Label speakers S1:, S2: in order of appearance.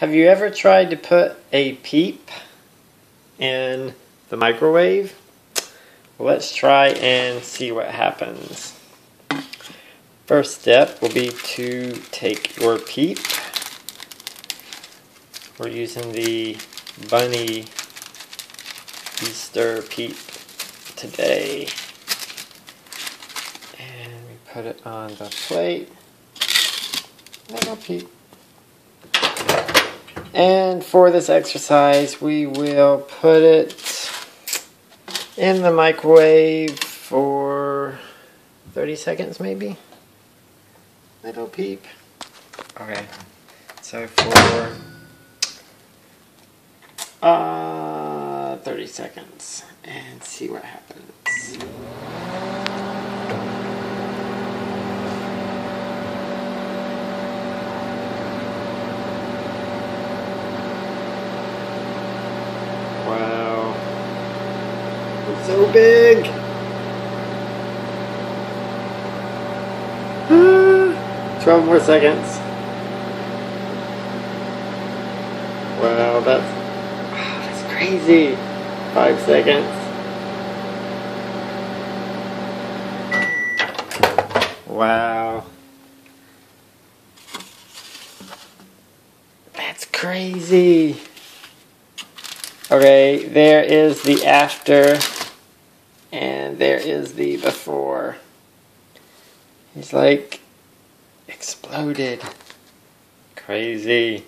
S1: Have you ever tried to put a Peep in the microwave? Well, let's try and see what happens. First step will be to take your Peep. We're using the Bunny Easter Peep today. And we put it on the plate. Little Peep. And for this exercise, we will put it in the microwave for 30 seconds maybe. Little Peep. Okay, so for 30 seconds and see what happens. Wow, it's so big. 12 more seconds. Wow, that's crazy. 5 seconds. Wow. That's crazy. Okay, there is the after, and there is the before. He's like exploded. Crazy.